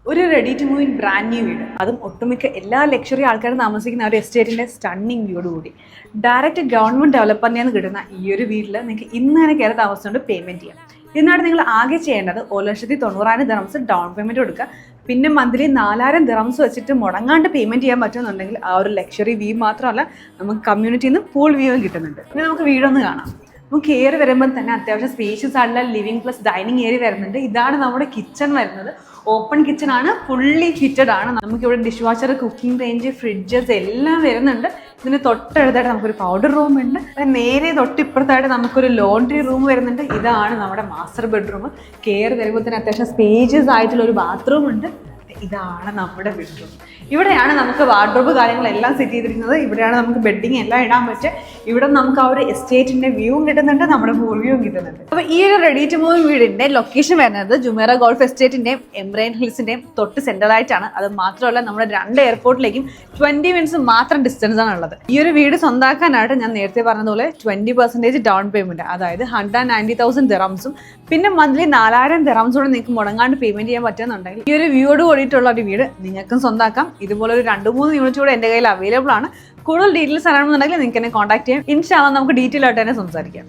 ഒരു ready to move in brand new വീട്, അതും ഒട്ടുമിക്ക എല്ലാ ലക്ഷറി ആൾക്കാരും താമസിക്കുന്ന ഒരു എസ്റ്റേറ്റിൻ്റെ സ്റ്റണ്ണിങ് വ്യൂയോട് കൂടി ഡയറക്റ്റ് ഗവൺമെൻറ് ഡെവലപ്പറിൽ നിന്ന് കിട്ടുന്ന ഈ ഒരു വീട്ടിൽ നിങ്ങൾക്ക് ഇന്ന് തന്നെ കയറി താമസിച്ചുകൊണ്ട് പേയ്മെൻറ്റ് ചെയ്യാം. ഇതിനായിട്ട് നിങ്ങൾ ആകെ ചെയ്യേണ്ടത് 1,90,000 ദിറംസ് ഡൗൺ പേയ്മെൻറ്റ് കൊടുക്കുക. പിന്നെ മന്ത്ലി 4,000 ദിറംസ് വെച്ചിട്ട് മുടങ്ങാണ്ട് പേയ്മെൻറ്റ് ചെയ്യാൻ പറ്റുന്നുണ്ടെങ്കിൽ ആ ഒരു ലക്ഷറി വ്യൂ മാത്രമല്ല, നമുക്ക് കമ്മ്യൂണിറ്റിയിൽ നിന്ന് പൂൾ വ്യൂവും കിട്ടുന്നുണ്ട്. ഇനി നമുക്ക് വീടൊന്ന് കാണാം. നമുക്ക് കയറി വരുമ്പോൾ തന്നെ അത്യാവശ്യം സ്പേഷ്യസ് ആയിട്ടുള്ള ലിവിംഗ് പ്ലസ് ഡൈനിങ് ഏരിയ വരുന്നുണ്ട്. ഇതാണ് നമ്മുടെ കിച്ചൺ വരുന്നത്. ഓപ്പൺ കിച്ചൺ ആണ്, ഫുള്ളി ഫിറ്റഡ് ആണ്. നമുക്കിവിടെ dish washer, cooking range, fridges എല്ലാം വരുന്നുണ്ട്. ഇതിന് തൊട്ടടുത്തായിട്ട് നമുക്കൊരു പൗഡർ റൂം ഉണ്ട്. നേരെ തൊട്ടിപ്പുറത്തായിട്ട് നമുക്കൊരു ലോണ്ട്രി റൂം വരുന്നുണ്ട്. ഇതാണ് നമ്മുടെ മാസ്റ്റർ ബെഡ്റൂം. കയറി വരുമ്പോൾ തന്നെ അത്യാവശ്യം സ്പേഷ്യസ് ആയിട്ടുള്ള ഒരു ബാത്റൂം ഉണ്ട്. ഇതാണ് നമ്മുടെ ബെഡ്റൂം. ഇവിടെയാണ് നമുക്ക് വാർഡ്രോബ് കാര്യങ്ങളെല്ലാം സെറ്റ് ചെയ്തിരിക്കുന്നത്. ഇവിടെയാണ് നമുക്ക് ബെഡിങ് എല്ലാം ഇടാൻ പറ്റുക. ഇവിടെ നമുക്ക് ആ ഒരു എസ്റ്റേറ്റിന്റെ വ്യൂവും കിട്ടുന്നുണ്ട്, നമ്മുടെ പൂൾ വ്യൂവും കിട്ടുന്നുണ്ട്. അപ്പോൾ ഈ ഒരു റെഡി ടു മൂവ് വീടിന്റെ ലൊക്കേഷൻ വരുന്നത് ജുമേറ ഗോൾഫ് എസ്റ്റേറ്റിന്റെയും എംറൈൻ ഹിൽസിന്റെയും തൊട്ട് സെന്ററായിട്ടാണ്. അത് മാത്രമല്ല നമ്മുടെ 2 എയർപോർട്ടിലേക്കും 20 മിനിറ്റ്സ് മാത്രം ഡിസ്റ്റൻസ് ആണ് ഉള്ളത്. ഈ ഒരു വീട് സ്വന്തമാക്കാനായിട്ട് ഞാൻ നേരത്തെ പറഞ്ഞതുപോലെ 20% ഡൗൺ പേയ്മെന്റ്, അതായത് 190,000 ദിറംസും പിന്നെ മന്ത്ലി 4,000 ദിറംസോടെ നിങ്ങൾക്ക് മുടങ്ങാണ്ട് പേയ്മെന്റ് ചെയ്യാൻ പറ്റുന്നുണ്ടെങ്കിൽ ഈ ഒരു വ്യൂയോട് കൂടിയിട്ടുള്ള ഒരു വീട് നിങ്ങൾക്കും സ്വന്തമാക്കാം. ഇതുപോലെ ഒരു 2-3 യൂണിറ്റ് കൂടെ എൻ്റെ കയ്യിൽ അവൈലബിൾ ആണ്. കൂടുതൽ ഡീറ്റെയിൽസ് അറിയണമെന്നുണ്ടെങ്കിൽ നിങ്ങൾക്ക് എന്നെ കോൺടാക്ട് ചെയ്യാം. ഇൻഷാ അല്ലാഹ് നമുക്ക് ഡീറ്റെയിൽ ആയിട്ട് തന്നെ സംസാരിക്കാം.